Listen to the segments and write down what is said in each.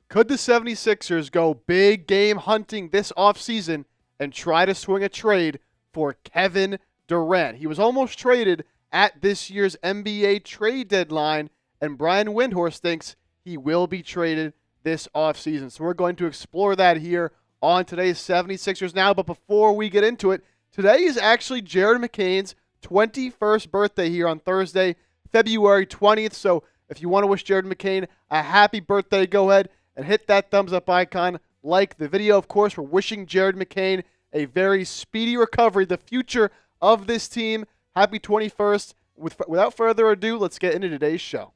Could the 76ers go big game hunting this offseason and try to swing a trade for Kevin Durant? He was almost traded at this year's NBA trade deadline, and Brian Windhorst thinks he will be traded this offseason. So we're going to explore that here on today's 76ers Now. But before we get into it, today is actually Jared McCain's 21st birthday here on Thursday, February 20th. So if you want to wish Jared McCain a happy birthday, go ahead and hit that thumbs up icon, like the video. Of course, we're wishing Jared McCain a very speedy recovery, the future of this team. Happy 21st. Without further ado, let's get into today's show.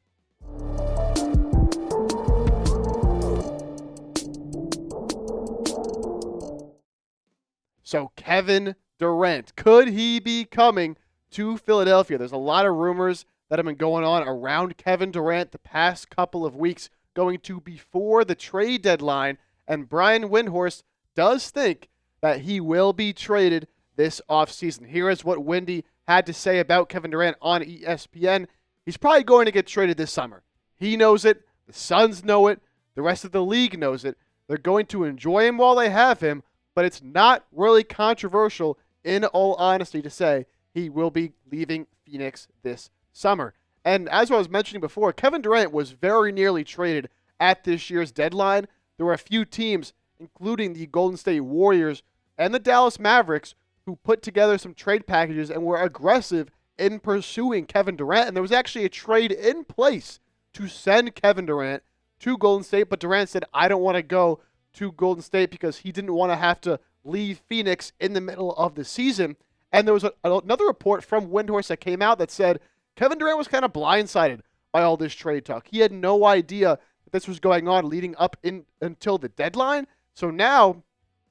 So Kevin Durant, could he be coming to Philadelphia? There's a lot of rumors that have been going on around Kevin Durant the past couple of weeks, going to before the trade deadline, and Brian Windhorst does think that he will be traded this offseason. Here is what Windy had to say about Kevin Durant on ESPN. He's probably going to get traded this summer. He knows it. The Suns know it. The rest of the league knows it. They're going to enjoy him while they have him, but it's not really controversial, in all honesty, to say he will be leaving Phoenix this summer. And as I was mentioning before, Kevin Durant was very nearly traded at this year's deadline. There were a few teams, including the Golden State Warriors and the Dallas Mavericks, who put together some trade packages and were aggressive in pursuing Kevin Durant. And there was actually a trade in place to send Kevin Durant to Golden State, but Durant said, I don't want to go to Golden State because he didn't want to have to leave Phoenix in the middle of the season. And there was another report from Windhorst that came out that said Kevin Durant was kind of blindsided by all this trade talk. He had no idea that this was going on leading up until the deadline. So now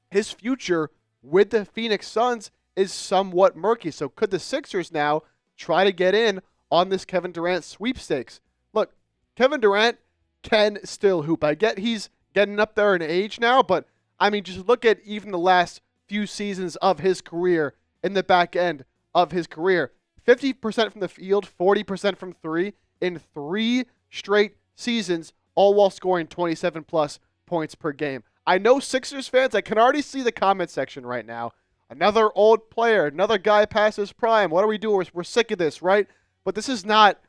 his future with the Phoenix Suns is somewhat murky. So could the Sixers now try to get in on this Kevin Durant sweepstakes? Look, Kevin Durant can still hoop. I get he's getting up there in age now, but I mean, just look at even the last few seasons of his career, in the back end of his career. 50% from the field, 40% from three in 3 straight seasons, all while scoring 27-plus points per game. I know Sixers fans, I can already see the comment section right now. Another old player, another guy past his prime. What are we doing? We're sick of this, right? But this is not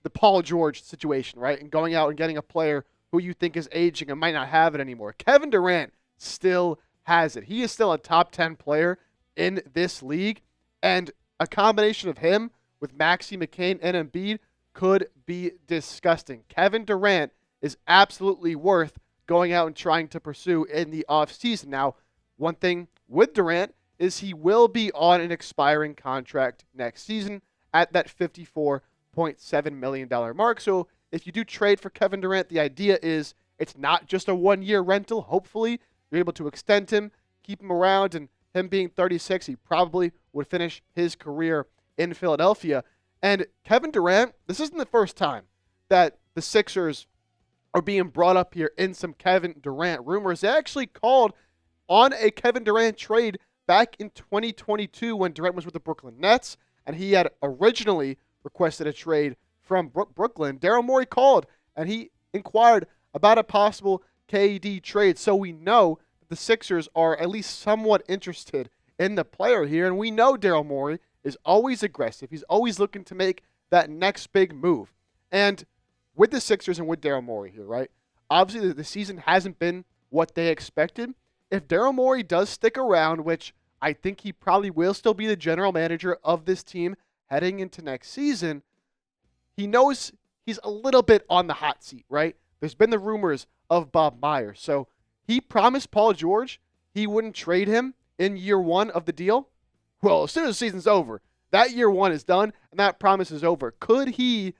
the Paul George situation, right? And going out and getting a player who you think is aging and might not have it anymore. Kevin Durant still has it. He is still a top 10 player in this league, and a combination of him with Maxey, McCain, and Embiid could be disgusting. Kevin Durant is absolutely worth going out and trying to pursue in the offseason. Now, one thing with Durant is he will be on an expiring contract next season at that $54.7 million mark. So if you do trade for Kevin Durant, the idea is it's not just a one-year rental. Hopefully, you're able to extend him, keep him around, and him being 36, he probably would finish his career in Philadelphia. And Kevin Durant, this isn't the first time that the Sixers are being brought up here in some Kevin Durant rumors. They actually called on a Kevin Durant trade back in 2022 when Durant was with the Brooklyn Nets, and he had originally requested a trade from Brooklyn. Daryl Morey called, and he inquired about a possible KD trade. So we know the Sixers are at least somewhat interested in the player here, and we know Daryl Morey is always aggressive. He's always looking to make that next big move. And with the Sixers and with Daryl Morey here, right, obviously the season hasn't been what they expected. If Daryl Morey does stick around, which I think he probably will still be the general manager of this team heading into next season, he knows he's a little bit on the hot seat, right? There's been the rumors of Bob Myers. So he promised Paul George he wouldn't trade him in year 1 of the deal. Well, as soon as the season's over, that year 1 is done and that promise is over. Could he,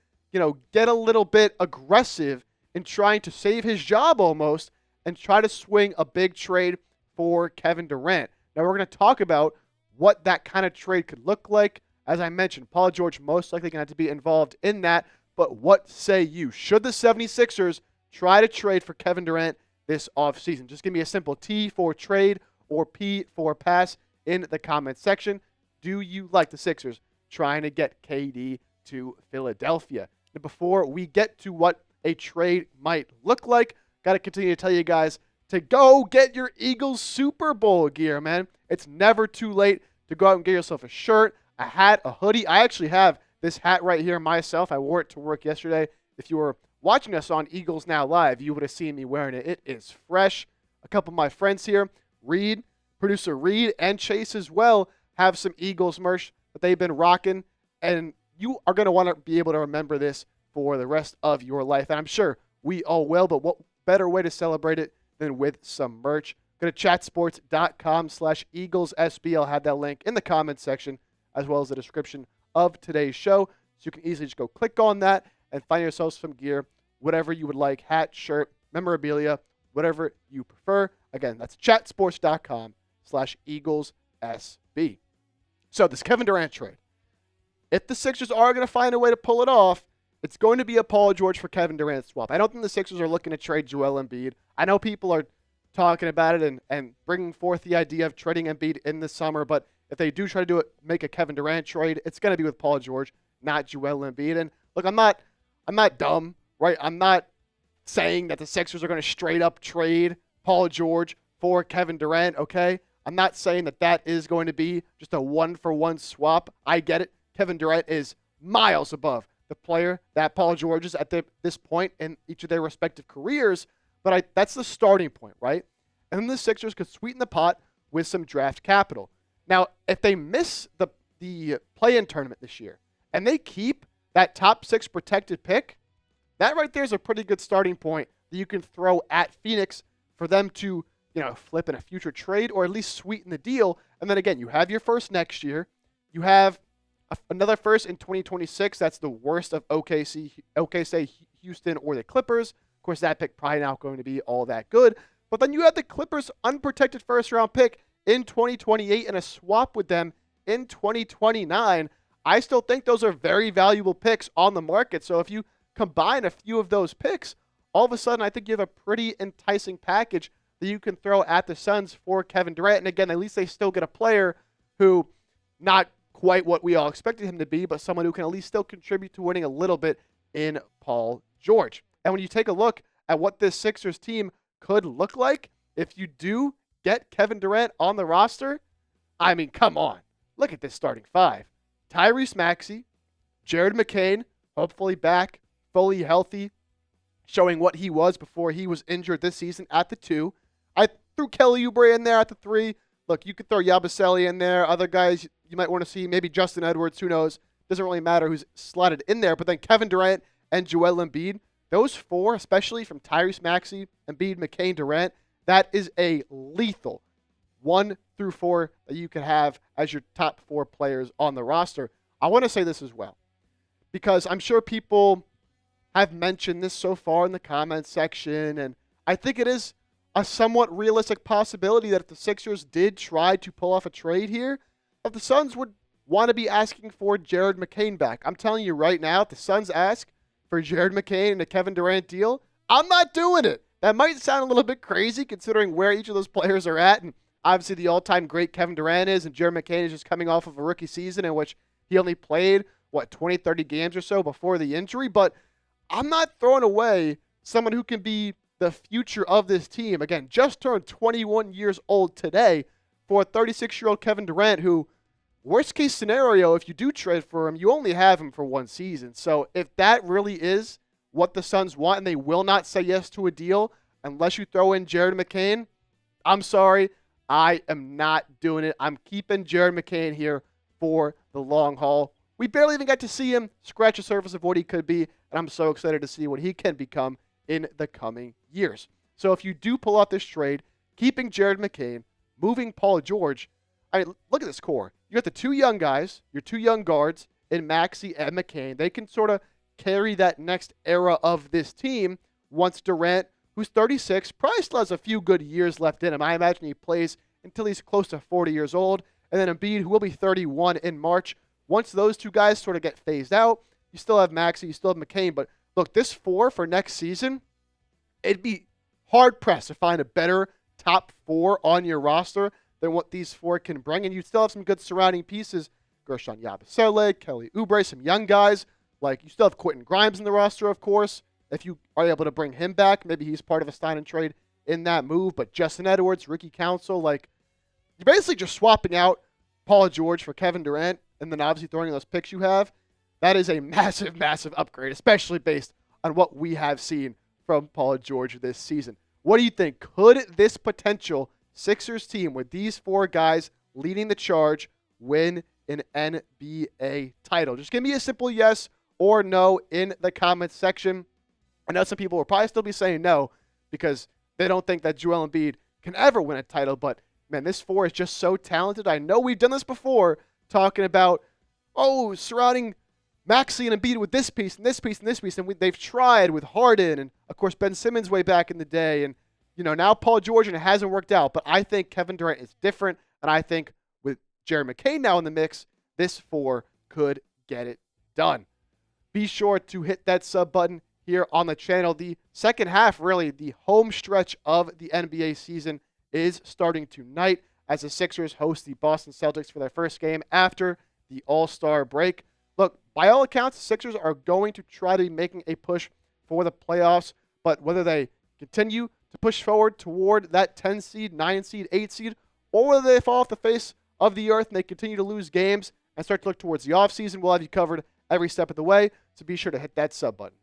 get a little bit aggressive in trying to save his job almost and try to swing a big trade for Kevin Durant? Now we're going to talk about what that kind of trade could look like. As I mentioned, Paul George most likely going to have to be involved in that. But what say you? Should the 76ers try to trade for Kevin Durant this offseason? Just give me a simple T for trade or P for pass in the comment section. Do you like the Sixers trying to get KD to Philadelphia? And before we get to what a trade might look like, got to continue to tell you guys to go get your Eagles Super Bowl gear, man. It's never too late to go out and get yourself a shirt, a hat, a hoodie. I actually have this hat right here myself. I wore it to work yesterday. If you were watching us on Eagles Now Live, you would have seen me wearing it. It is fresh. A couple of my friends here, producer Reed, and Chase as well, have some Eagles merch that they've been rocking, and you are going to want to be able to remember this for the rest of your life. And I'm sure we all will, but what better way to celebrate it than with some merch? Go to chatsports.com/EaglesSB. I'll have that link in the comments section as well as the description of today's show. So you can easily just go click on that and find yourself some gear, whatever you would like, hat, shirt, memorabilia, whatever you prefer. Again, that's chatsports.com/EaglesSB. So this Kevin Durant trade, if the Sixers are going to find a way to pull it off, it's going to be a Paul George for Kevin Durant swap. I don't think the Sixers are looking to trade Joel Embiid. I know people are talking about it and bringing forth the idea of trading Embiid in the summer, but if they do try to do it, make a Kevin Durant trade, it's going to be with Paul George, not Joel Embiid. And look, I'm not dumb, right? I'm not saying that the Sixers are going to straight up trade Paul George for Kevin Durant, okay? I'm not saying that that is going to be just a one-for-one swap. I get it. Kevin Durant is miles above the player that Paul George is at this point in each of their respective careers, but that's the starting point, right? And then the Sixers could sweeten the pot with some draft capital. Now, if they miss the play-in tournament this year and they keep that top 6 protected pick, that right there is a pretty good starting point that you can throw at Phoenix for them to, flip in a future trade or at least sweeten the deal. And then again, you have your first next year. You have another first in 2026. That's the worst of OKC, Houston, or the Clippers. Of course, that pick probably not going to be all that good. But then you have the Clippers' unprotected first-round pick in 2028 and a swap with them in 2029. I still think those are very valuable picks on the market. So if you combine a few of those picks, all of a sudden I think you have a pretty enticing package that you can throw at the Suns for Kevin Durant. And again, at least they still get a player who, not quite what we all expected him to be, but someone who can at least still contribute to winning a little bit in Paul George. And when you take a look at what this Sixers team could look like if you do get Kevin Durant on the roster, I mean, come on. Look at this starting 5. Tyrese Maxey, Jared McCain, hopefully back, fully healthy, showing what he was before he was injured this season at the 2. I threw Kelly Oubre in there at the 3. Look, you could throw Yabusele in there. Other guys you might want to see, maybe Justin Edwards, who knows. Doesn't really matter who's slotted in there. But then Kevin Durant and Joel Embiid, those 4, especially from Tyrese Maxey, Embiid, McCain, Durant, that is a lethal 1 through 4 that you could have as your top 4 players on the roster. I want to say this as well, because I'm sure people have mentioned this so far in the comments section, and I think it is a somewhat realistic possibility that if the Sixers did try to pull off a trade here, that the Suns would want to be asking for Jared McCain back. I'm telling you right now, if the Suns ask for Jared McCain and a Kevin Durant deal, I'm not doing it. That might sound a little bit crazy considering where each of those players are at, and obviously the all-time great Kevin Durant is, and Jared McCain is just coming off of a rookie season in which he only played, 20, 30 games or so before the injury. But I'm not throwing away someone who can be the future of this team. Again, just turned 21 years old today for a 36-year-old Kevin Durant who, worst case scenario, if you do trade for him, you only have him for 1 season. So if that really is what the Suns want and they will not say yes to a deal unless you throw in Jared McCain, I'm sorry, I am not doing it. I'm keeping Jared McCain here for the long haul. We barely even got to see him scratch the surface of what he could be, and I'm so excited to see what he can become in the coming years. So if you do pull off this trade, keeping Jared McCain, moving Paul George, I mean, look at this core. You got the 2 young guys, your 2 young guards in Maxey and McCain. They can sort of carry that next era of this team once Durant, who's 36, probably still has a few good years left in him. I imagine he plays until he's close to 40 years old. And then Embiid, who will be 31 in March. Once those 2 guys sort of get phased out, you still have Maxey, you still have McCain. But look, this 4 for next season, it'd be hard-pressed to find a better top 4 on your roster than what these 4 can bring. And you still have some good surrounding pieces. Gershon Yabusele, Kelly Oubre, some young guys. Like, you still have Quentin Grimes in the roster, of course. if you are able to bring him back, maybe he's part of a sign and trade in that move. But Justin Edwards, Ricky Council, like, you're basically just swapping out Paul George for Kevin Durant and then obviously throwing in those picks you have. That is a massive, massive upgrade, especially based on what we have seen from Paul George this season. What do you think? Could this potential Sixers team with these four guys leading the charge win an NBA title? Just give me a simple yes or no in the comments section. I know some people will probably still be saying no because they don't think that Joel Embiid can ever win a title, but man, this four is just so talented. I know we've done this before, talking about, surrounding Maxey and Embiid with this piece and this piece and this piece, and they've tried with Harden and, of course, Ben Simmons way back in the day, and, now Paul George, and it hasn't worked out, but I think Kevin Durant is different, and I think with Jared McCain now in the mix, this four could get it done. Be sure to hit that sub button here on the channel. The second half, really, the home stretch of the NBA season is starting tonight as the Sixers host the Boston Celtics for their first game after the All-Star break. Look, by all accounts, the Sixers are going to try to be making a push for the playoffs, but whether they continue to push forward toward that 10 seed, 9 seed, 8 seed, or whether they fall off the face of the earth and they continue to lose games and start to look towards the offseason, we'll have you covered every step of the way, so be sure to hit that sub button.